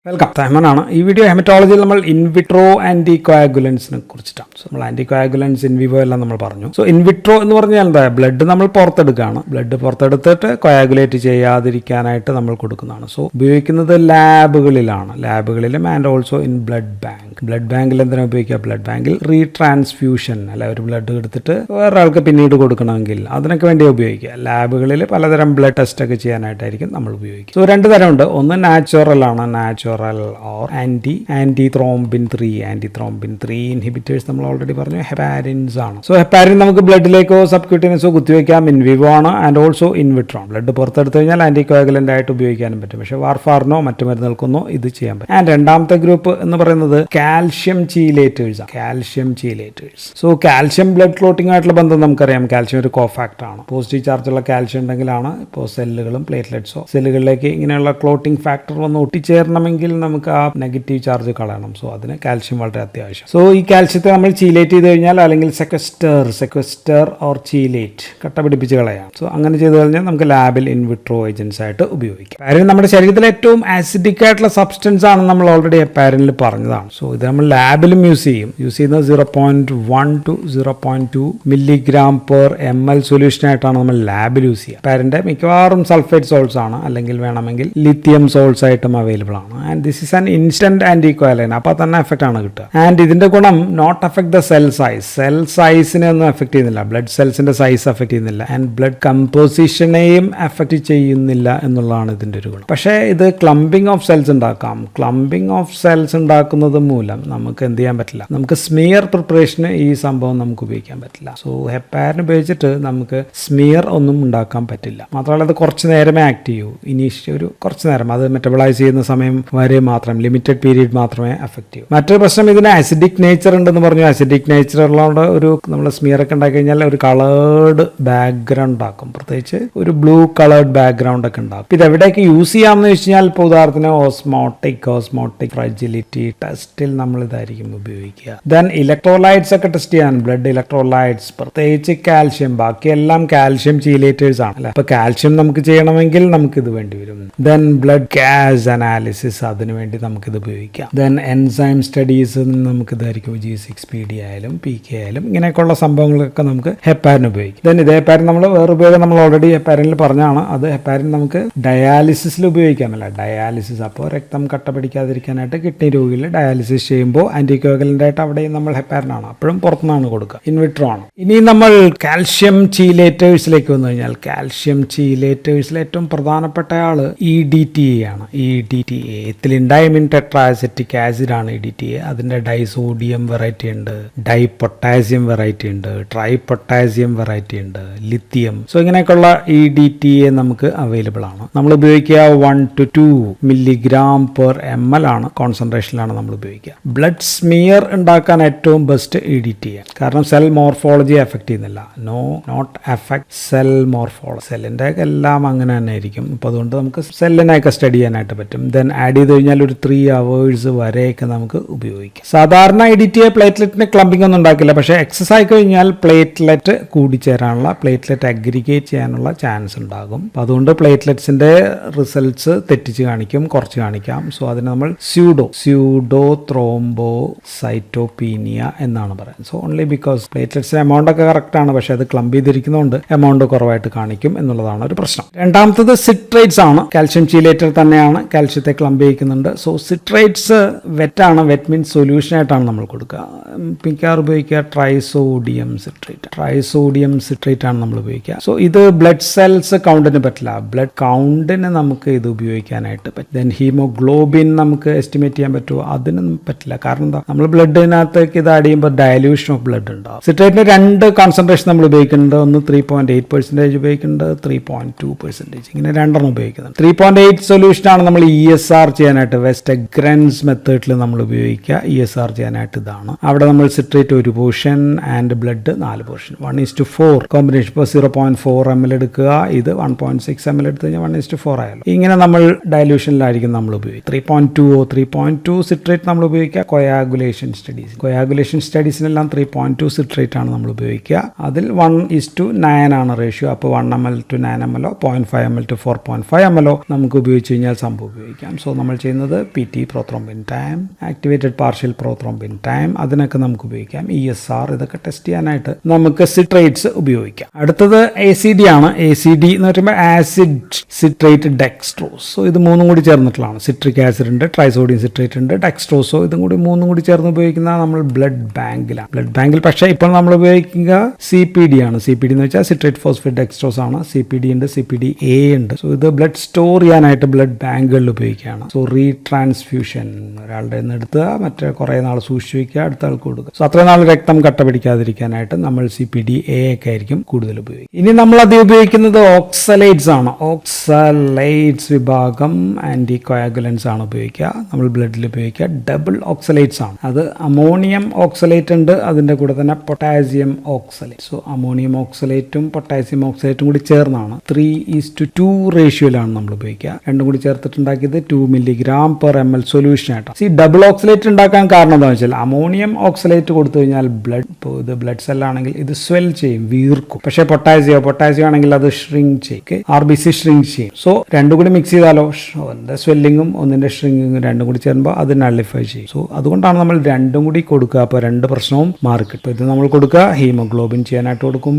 Welcome, തഹമനാണ്. ഈ video ഹെമറ്റോളജിയിൽ നമ്മൾ in vitro ആന്റികോയാഗുലൻസിനെ കുറിച്ചിട്ടാണ്. സോ നമ്മൾ ആന്റികോയാഗുലൻസ് ഇൻവിവോ എല്ലാം നമ്മൾ പറഞ്ഞു. സോ ഇൻവിട്രോ എന്ന് പറഞ്ഞാൽ എന്താ? ബ്ലഡ് നമ്മൾ പുറത്തെടുക്കുകയാണ്. ബ്ലഡ് പുറത്തെടുത്തിട്ട് കോയാഗുലേറ്റ് ചെയ്യാതിരിക്കാനായിട്ട് നമ്മൾ കൊടുക്കുന്നതാണ്. സോ ഉപയോഗിക്കുന്നത് ലാബുകളിലും and also in blood bank. Blood ബാങ്കിൽ എന്തിനാണ് ഉപയോഗിക്കുക? ബ്ലഡ് ബാങ്കിൽ റീട്രാൻസ്ഫ്യൂഷൻ, അല്ല ഒരു ബ്ലഡ് എടുത്തിട്ട് വേറെ ആൾക്ക് പിന്നീട് കൊടുക്കണമെങ്കിൽ അതിനൊക്കെ വേണ്ടി ഉപയോഗിക്കുക. ലാബുകളിൽ പലതരം ബ്ലഡ് ടെസ്റ്റ് ഒക്കെ ചെയ്യാനായിട്ടായിരിക്കും നമ്മൾ ഉപയോഗിക്കുക. സോ രണ്ട് തരമുണ്ട്. ഒന്ന് നാച്ചുറൽ ആണ്, ഓർ ആന്റിത്രോംബിൻ 3 ഇൻഹിബിറ്റേഴ്സ് നമ്മൾ ഓൾറെഡി പറഞ്ഞു. ഹെപ്പാരിൻസ് ആണ്. സോ ഹെപ്പാരിൻ നമുക്ക് ബ്ലഡിലേക്കോ സബ്ക്യൂട്ടീനിയസോ കുത്തിവെക്കാം. ഇൻവിവോ ആണ് ആൻഡ് ഓൾസോ ഇൻവിട്രോ. ബ്ലഡ് പുറത്തെടുത്തു കഴിഞ്ഞാൽ ആന്റികോയാഗുലന്റ് ആയിട്ട് ഉപയോഗിക്കാനും പറ്റും. പക്ഷേ വാർഫാറിനോ മറ്റു മരുന്നുകൾക്കൊന്നോ ഇത് ചെയ്യാൻ പറ്റും. ആൻഡ് രണ്ടാമത്തെ ഗ്രൂപ്പ് എന്ന് പറയുന്നത് കാൽഷ്യം ചീലേറ്റേഴ്സ് ആണ്. സോ കാൽഷ്യം ബ്ലഡ് ക്ലോട്ടിംഗ് ആയിട്ടുള്ള ബന്ധം നമുക്കറിയാം. കാൽഷ്യം ഒരു കോഫാക്ടർ ആണ്. പോസിറ്റീവ് ചാർജുള്ള കാൽഷ്യം ഉണ്ടെങ്കിലാണ് ഇപ്പോൾ സെല്ലുകളും പ്ലേറ്റ്ലെറ്റ്സോ സെല്ലുകളിലേക്ക് ഇങ്ങനെയുള്ള ക്ലോട്ടിംഗ് ഫാക്ടർ വന്ന് ഒട്ടിച്ചേരണമെങ്കിൽ നമുക്ക് ആ നെഗറ്റീവ് ചാർജ് കളയണം. സോ അതിന് കാൽഷ്യം വളരെ അത്യാവശ്യം. സോ ഈ കാൽഷ്യത്തെ നമ്മൾ ചീലേറ്റ് ചെയ്ത് കഴിഞ്ഞാൽ, അല്ലെങ്കിൽ സെക്വസ്റ്റർ ഓർ ചീലേറ്റ്, കട്ട പിടിപ്പിച്ച് കളയാം. സോ അങ്ങനെ ചെയ്ത് കഴിഞ്ഞാൽ നമുക്ക് ലാബിൽ ഇൻവിട്രോ ഏജൻസ് ആയിട്ട് ഉപയോഗിക്കാം. ഹെപ്പാരിൻ നമ്മുടെ ശരീരത്തിലെ ഏറ്റവും ആസിഡിക് ആയിട്ടുള്ള സബ്സ്റ്റൻസ് ആണ്. നമ്മൾ ഓൾറെഡി ഹെപ്പാരിനിൽ പറഞ്ഞതാണ്. സോ ഇത് നമ്മൾ ലാബിലും യൂസ് ചെയ്യുന്നത് 0.1 to 0.2 mg/ml സൊല്യൂഷൻ ആയിട്ടാണ് നമ്മൾ ലാബിൽ യൂസ് ചെയ്യുക. ഹെപ്പാരിന്റെ മിക്കവാറും സൾഫേറ്റ് സോൾട്സ് ആണ്, അല്ലെങ്കിൽ വേണമെങ്കിൽ ലിത്തിയം സോൾട്സ് ആയിട്ടും അവൈലബിൾ ആണ്. And this is an instant anticoagulant. അപ്പോൾ തന്നെ എഫക്റ്റ് ആണ് കിട്ടുക. ആൻഡ് ഇതിന്റെ ഗുണം നോട്ട് എഫക്ട് ദ സെൽ സൈസിനെ ഒന്നും എഫക്ട് ചെയ്യുന്നില്ല. ബ്ലഡ് സെൽസിന്റെ സൈസ് എഫക്ട് ചെയ്യുന്നില്ല. ആൻഡ് ബ്ലഡ് കമ്പോസിഷനെയും എഫക്ട് ചെയ്യുന്നില്ല എന്നുള്ളതാണ് ഇതിന്റെ ഒരു ഗുണം. പക്ഷേ ഇത് ക്ലംബിംഗ് ഓഫ് സെൽസ് ഉണ്ടാക്കാം. ക്ലംബിംഗ് ഓഫ് സെൽസ് ഉണ്ടാക്കുന്നത് മൂലം നമുക്ക് എന്ത് ചെയ്യാൻ പറ്റില്ല? നമുക്ക് സ്മിയർ പ്രിപ്പറേഷന് ഈ സംഭവം നമുക്ക് ഉപയോഗിക്കാൻ പറ്റില്ല. സോ ഹെപ്പാരിൻ ഉപയോഗിച്ചിട്ട് നമുക്ക് സ്മിയർ ഒന്നും ഉണ്ടാക്കാൻ പറ്റില്ല. മാത്രമല്ല അത് കുറച്ച് നേരമേ ആക്ട് ചെയ്യൂ. ഒരു കുറച്ച് നേരം, അത് മെറ്റബോളൈസ് ചെയ്യുന്ന സമയം വരെ മാത്രം, ലിമിറ്റഡ് പീരീഡ് മാത്രമേ എഫക്ട് ചെയ്യൂ. മറ്റൊരു പ്രശ്നം, ഇതിന് ആസിഡിക് നേച്ചർ ഉണ്ടെന്ന് പറഞ്ഞു. ആസിഡിക് നേച്ചർ ഉള്ളതുകൊണ്ട് നമ്മൾ സ്മിയർ ഒക്കെ ഉണ്ടാക്കി കഴിഞ്ഞാൽ ഒരു കളേർഡ് ബാക്ക്ഗ്രൗണ്ട് ആക്കും. പ്രത്യേകിച്ച് ഒരു ബ്ലൂ കളേർഡ് ബാക്ക്ഗ്രൗണ്ട് ഒക്കെ ഉണ്ടാക്കും. ഇത് എവിടെയൊക്കെ യൂസ് ചെയ്യാമെന്ന് വെച്ച് കഴിഞ്ഞാൽ, ഇപ്പോൾ ഉദാഹരണത്തിന് ഓസ്മോട്ടിക് ഫ്രജിലിറ്റി ടെസ്റ്റിൽ നമ്മൾ ഇതായിരിക്കും ഉപയോഗിക്കുക. ദെൻ ഇലക്ട്രോലൈറ്റ്സ് ഒക്കെ ടെസ്റ്റ് ചെയ്യാൻ, ബ്ലഡ് ഇലക്ട്രോലൈറ്റ്സ്, പ്രത്യേകിച്ച് കാൽഷ്യം. ബാക്കിയെല്ലാം കാൽഷ്യം ചീലേറ്റേഴ്സ് ആണ് അല്ലെ. അപ്പൊ കാൽഷ്യം നമുക്ക് ചെയ്യണമെങ്കിൽ നമുക്ക് ഇത് വേണ്ടി വരും. ദെൻ ബ്ലഡ് ഗ്യാസ് അനാലിസിസ്, അതിനുവേണ്ടി നമുക്കിത് ഉപയോഗിക്കാം. ദെൻ എൻസൈം സ്റ്റഡീസ് നമുക്ക് ഇതായിരിക്കും. G6PD ആയാലും PK ആയാലും ഇങ്ങനെയൊക്കെയുള്ള സംഭവങ്ങളൊക്കെ നമുക്ക് ഹെപ്പാരിൻ ഉപയോഗിക്കും. ദെൻ ഇത് ഹെപ്പാരിൻ നമ്മൾ വേറെ ഉപയോഗം നമ്മൾ ഓൾറെഡി ഹെപ്പാരിനിൽ പറഞ്ഞാണ്. അത് ഹെപ്പാരിൻ നമുക്ക് ഡയാലിസിസിൽ ഉപയോഗിക്കാമല്ല. ഡയാലിസിസ്, അപ്പോൾ രക്തം കട്ട പിടിക്കാതിരിക്കാനായിട്ട് കിഡ്നി രോഗികൾ ഡയാലിസിസ് ചെയ്യുമ്പോൾ ആന്റികോയാഗുലന്റ് ആയിട്ട് അവിടെയും നമ്മൾ ഹെപ്പാരിനാണ്. അപ്പോഴും പുറത്തുനിന്നാണ് കൊടുക്കുക. ഇൻവിട്രോ ആണ്. ഇനി നമ്മൾ കാൽഷ്യം ചീലേറ്റേഴ്സിലേക്ക് വന്നു കഴിഞ്ഞാൽ, കാൽഷ്യം ചീലേറ്റേഴ്സിൽ ഏറ്റവും പ്രധാനപ്പെട്ട ആള് EDTA ആണ്. EDTA എത്തിലിൻഡൈമിൻ ടെട്രാഅസറ്റിക് ആസിഡ് ആണ് EDTA. അതിന്റെ ഡൈസോഡിയം വെറൈറ്റി ഉണ്ട്, ഡൈപൊട്ടാസ്യം വെറൈറ്റി ഉണ്ട്, ട്രൈപൊട്ടാസ്യം വെറൈറ്റി ഉണ്ട്, ലിത്തിയം. സോ ഇങ്ങനെയൊക്കെയുള്ള EDTA നമുക്ക് അവൈലബിൾ ആണ്. നമ്മൾ ഉപയോഗിക്കുക 1 to 2 mg/ml ആണ്, കോൺസെൻട്രേഷനിലാണ് നമ്മൾ ഉപയോഗിക്കുക. ബ്ലഡ് സ്മിയർ ഉണ്ടാക്കാൻ ഏറ്റവും ബെസ്റ്റ് EDTA, കാരണം സെൽ മോർഫോളജി എഫക്ട് ചെയ്യുന്നില്ല. Not effect cell morphology. സെല്ലിന്റെ എല്ലാം അങ്ങനെ തന്നെ ആയിരിക്കും. അപ്പോൾ അതുകൊണ്ട് നമുക്ക് സെല്ലിനെയൊക്കെ സ്റ്റഡി ചെയ്യാനായിട്ട് പറ്റും. ദെൻ ആഡ് ചെയ്ത് കഴിഞ്ഞാൽ ഒരു 3 hours വരെയൊക്കെ നമുക്ക് ഉപയോഗിക്കാം. സാധാരണ EDTA പ്ലേറ്റ്ലെറ്റിന് ക്ലംബിംഗ് ഒന്നും ഉണ്ടാക്കില്ല. പക്ഷേ എക്സസ് ആയി കഴിഞ്ഞാൽ പ്ലേറ്റ്ലെറ്റ് കൂടിച്ചേരാനുള്ള, പ്ലേറ്റ്ലെറ്റ് അഗ്രിഗേറ്റ് ചെയ്യാനുള്ള ചാൻസ് ഉണ്ടാകും. അപ്പോൾ അതുകൊണ്ട് പ്ലേറ്റ്ലെറ്റ്സിന്റെ റിസൾട്ട്സ് തെറ്റിച്ച് കാണിക്കും, കുറച്ച് കാണിക്കാം. സോ അതിന് നമ്മൾ സ്യൂഡോ ത്രോംബോസൈറ്റോപീനിയ എന്നാണ് പറയുന്നത്. സോ ഓൺലി ബിക്കോസ് പ്ലേറ്റ്ലെറ്റ്സിന്റെ എമൗണ്ട് ഒക്കെ കറക്റ്റ് ആണ്, പക്ഷെ അത് ക്ലംബ് ചെയ്തിരിക്കുന്നതുകൊണ്ട് എമൗണ്ട് കുറവായിട്ട് കാണിക്കും എന്നുള്ളതാണ് ഒരു പ്രശ്നം. രണ്ടാമത്തത് സിട്രേറ്റ്സ് ആണ്. കാൽഷ്യം ചീലേറ്റർ തന്നെയാണ്, കാൽഷ്യത്തെ ക്ലംബ് ചെയ്യിക്കുന്നുണ്ട്. സോ സിട്രേറ്റ്സ് വെറ്റാണ്. വെറ്റ് മീൻസ് സൊല്യൂഷൻ ആയിട്ടാണ് നമ്മൾ കൊടുക്കുക. മിക്കവാറും ഉപയോഗിക്കുക ട്രൈസോഡിയം സിട്രേറ്റ് ആണ് നമ്മൾ ഉപയോഗിക്കുക. സോ ഇത് ബ്ലഡ് സെൽസ് കൗണ്ടിന് പറ്റില്ല. ബ്ലഡ് കൗണ്ടിന് നമുക്ക് ഇത് ഉപയോഗിക്കാനായിട്ട് പറ്റും. ദെൻ ഹീമോഗ്ലോബിൻ നമുക്ക് എസ്റ്റിമേറ്റ് ചെയ്യാൻ പറ്റുമോ? അതിനും പറ്റില്ല. കാരണം എന്താ? നമ്മൾ ബ്ലഡിനകത്തേക്ക് ഇത് ആഡ് ചെയ്യുമ്പോൾ ഡയലൂഷൻ ഓഫ് ബ്ലഡ് ഉണ്ടാവും. സിട്രേറ്റിന് 2 കോൺസെൻട്രേഷൻ നമ്മൾ ഉപയോഗിക്കുന്നുണ്ട്. ഒന്ന് 3.8% ഉപയോഗിക്കുന്നുണ്ട്, 3.2%. ഇങ്ങനെ 2 ഉപയോഗിക്കുന്നുണ്ട്. 3.8 സൊല്യൂഷൻ ആണ് നമ്മൾ ESR ചെയ്യാനായിട്ട്, വെസ്റ്റഗ്രെൻസ് മെത്തേഡിൽ നമ്മൾ ഉപയോഗിക്കുക. ESR ചെയ്യാനായിട്ട് ഇതാണ്. അവിടെ നമ്മൾ citrate 1 portion and blood 4 portion, 1:4 combination. ഇപ്പോൾ 0.4 ml എടുക്കുക, ഇത് 1.6 ml എടുത്തു കഴിഞ്ഞാൽ 1:4 ആയല്ലോ. ഇങ്ങനെ നമ്മൾ ഡയലൂഷനിലായിരിക്കും നമ്മൾ ഉപയോഗിക്കുക. 3.2 സിട്രേറ്റ് നമ്മൾ ഉപയോഗിക്കുക. കൊയാഗുലേഷൻ സ്റ്റഡീസിനെല്ലാം 3.2 സിട്രേറ്റ് ആണ് നമ്മൾ ഉപയോഗിക്കുക. അതിൽ 1:9 ആണ് റേഷ്യോ. അപ്പോൾ 1 ml to 9 ml, 0.5 ml to 4.5 ml നമുക്ക് ഉപയോഗിച്ച് കഴിഞ്ഞാൽ സംഭവം ഉപയോഗിക്കാം. സോ നമ്മൾ നമ്മൾ ചെയ്യുന്നത് PT prothrombin time, activated partial prothrombin time, അതിനൊക്കെ നമുക്ക് ഉപയോഗിക്കാം. ESR ഇതൊക്കെ ടെസ്റ്റ് ചെയ്യാനായിട്ട് നമുക്ക് സിട്രേറ്റ്സ് ഉപയോഗിക്കാം. അടുത്തത് ACD ആണ്. ACD എന്ന് പറയുമ്പോൾ ആസിഡ് സിട്രേറ്റ് ഡെക്സ്ട്രോസ്. സോ ഇത് മൂന്നും കൂടി ചേർന്നിട്ടുള്ളതാണ്. സിട്രിക് ആസിഡ് ഉണ്ട്, ട്രൈസോഡിയം സിട്രേറ്റ് ഉണ്ട്, ഡെക്സ്ട്രോസോ ഇതും കൂടി മൂന്നും കൂടി ചേർന്ന് ഉപയോഗിക്കുന്ന നമ്മൾ ബ്ലഡ് ബാങ്കിലാണ്. ബ്ലഡ് ബാങ്കിൽ പക്ഷേ ഇപ്പോൾ നമ്മൾ ഉപയോഗിക്കുക CPD ആണ്. CPD എന്ന് വെച്ചാൽ സിട്രേറ്റ് ഫോസ്ഫേറ്റ് ഡെക്സ്ട്രോസ് ആണ്. CPD ഉണ്ട്, CPDA ഉണ്ട്. സോ ഇത് ബ്ലഡ് സ്റ്റോർ ചെയ്യാനായിട്ട് ബ്ലഡ് ബാങ്കുകളിൽ ഉപയോഗിക്കുകയാണ്. സോ റീട്രാൻസ്ഫ്യൂഷൻ, ഒരാളുടെ നിന്ന് എടുക്കുക, മറ്റേ കുറേ നാൾ സൂക്ഷിച്ചു വയ്ക്കുക, അടുത്ത ആൾക്ക് കൊടുക്കുക. സോ അത്രയും നാൾ രക്തം കട്ട പിടിക്കാതിരിക്കാനായിട്ട് നമ്മൾ CPDA ഒക്കെ ആയിരിക്കും കൂടുതൽ ഉപയോഗിക്കുക. ഇനി നമ്മൾ അത് ഉപയോഗിക്കുന്നത് ഓക്സലേറ്റ്സ് ആണ്. ഓക്സലേറ്റ്സ് വിഭാഗം ആന്റി കോയാഗുലൻസ് ആണ് ഉപയോഗിക്കുക. നമ്മൾ ബ്ലഡിൽ ഉപയോഗിക്കുക ഡബിൾ ഓക്സലേറ്റ്സ് ആണ്. അത് അമോണിയം ഓക്സലേറ്റ് ഉണ്ട്, അതിൻ്റെ കൂടെ തന്നെ പൊട്ടാസ്യം ഓക്സലേറ്റ്. സോ അമോണിയം ഓക്സലേറ്റും പൊട്ടാസ്യം ഓക്സലേറ്റും കൂടി ചേർന്നാണ് 3:2 റേഷ്യോയിലാണ് നമ്മൾ ഉപയോഗിക്കുക. രണ്ടും കൂടി ചേർത്തിട്ടുണ്ടാക്കിയത് 2 mg/ml സൊല്യൂഷൻ ആയിട്ടാണ്. ഈ ഡബിൾ ഓക്സലേറ്റ് ഉണ്ടാക്കാൻ കാരണം എന്താണെന്ന് വെച്ചാൽ അമോണിയം ഓക്സലേറ്റ് കൊടുത്തു കഴിഞ്ഞാൽ ബ്ലഡ്, ഇപ്പോൾ ഇത് ബ്ലഡ് സെല്ലാണെങ്കിൽ ഇത് സ്വെൽ ചെയ്യും, വീർക്കും. പക്ഷേ പൊട്ടാസ്യം ആണെങ്കിൽ അത് ഷ്രിങ്ക് ചെയ്യും, RBC ഷ്രിങ്ക് ചെയ്യും. സോ രണ്ടും കൂടി മിക്സ് ചെയ്താലോ ഒന്നിന്റെ സ്വെല്ലിങ്ങും ഒന്നിന്റെ ഷ്രിങ്കിങ്ങും രണ്ടും കൂടി ചേരുമ്പോൾ അത് നള്ളിഫൈ ചെയ്യും. സോ അതുകൊണ്ടാണ് നമ്മൾ രണ്ടും കൂടി കൊടുക്കുക. അപ്പോൾ രണ്ട് പ്രശ്നവും മാറിക്കിട്ടും. ഇത് നമ്മൾ കൊടുക്കുക ഹീമോഗ്ലോബിൻ ചെയ്യാനായിട്ട് കൊടുക്കും,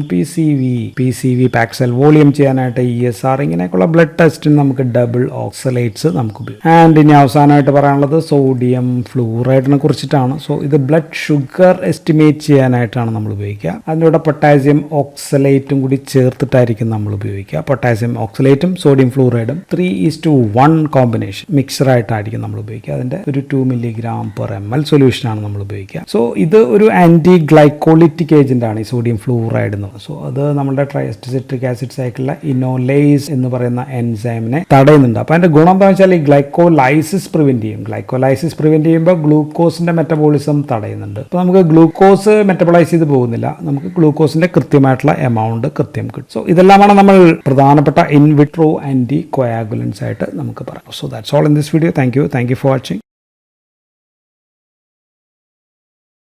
PCV പാക്സൽ വോളിയം ചെയ്യാനായിട്ട് ESR, ഇങ്ങനെയൊക്കെയുള്ള ബ്ലഡ് ടെസ്റ്റിന് നമുക്ക് ഡബിൾ ഓക്സലേറ്റ്സ് നമുക്ക് ഉപയോഗിക്കും. ആൻഡ് ഇനി അവസാനമായിട്ട് പറയാനുള്ളത് സോഡിയം ഫ്ലൂറൈഡിനെ കുറിച്ചിട്ടാണ്. സോ ഇത് ബ്ലഡ് ഷുഗർ എസ്റ്റിമേറ്റ് ചെയ്യാനായിട്ടാണ് നമ്മൾ ഉപയോഗിക്കുക. അതിലൂടെ പൊട്ടാസ്യം ഓക്സലേറ്റും കൂടി ചേർത്തിട്ടായിരിക്കും നമ്മൾ ഉപയോഗിക്കുക. പൊട്ടാസ്യം ഓക്സലേറ്റും സോഡിയം ഫ്ലൂറൈഡും 3:1 കോമ്പിനേഷൻ മിക്സർ ആയിട്ടായിരിക്കും നമ്മൾ ഉപയോഗിക്കുക. അതിന്റെ ഒരു 2 mg/ml സൊല്യൂഷനാണ് നമ്മൾ ഉപയോഗിക്കുക. സോ ഇത് ഒരു ആന്റി ഗ്ലൈക്കോളിറ്റിക് ഏജന്റ് ആണ് ഈ സോഡിയം ഫ്ലൂറൈഡ് എന്ന്. സോ അത് നമ്മുടെ ട്രൈസിട്രിക് ആസിഡ് സൈക്കിളിലെ ഇനോലേസ് എന്ന് പറയുന്ന എൻസൈമിനെ തടയുന്നുണ്ട്. അപ്പോൾ അതിന്റെ ഗുണം എന്താ വെച്ചാൽ ഈ ഗ്ലൈക്കോലൈസിസ് പ്രിവെന്റ് ചെയ്യും. ഗ്ലൈക്കോലൈസിസ് പ്രിവെന്റ് ചെയ്യുമ്പോൾ ഗ്ലൂക്കോസിന്റെ മെറ്റബോളിസം തടയുന്നുണ്ട്. അപ്പോൾ നമുക്ക് ഗ്ലൂക്കോസ് മെറ്റബോളൈസ് ചെയ്ത് പോകുന്നില്ല, നമുക്ക് ഗ്ലൂക്കോസിന്റെ കൃത്യമായിട്ടുള്ള എമൗണ്ട് കൃത്യം കിട്ടും. സോ ഇതെല്ലാമാണ് നമ്മൾ പ്രധാനപ്പെട്ട ഇൻവിട്രോ ആന്റി കോയാഗുലൻസ് ആയിട്ട് നമുക്ക് പറയാം. So that's all in this video. Thank you for watching.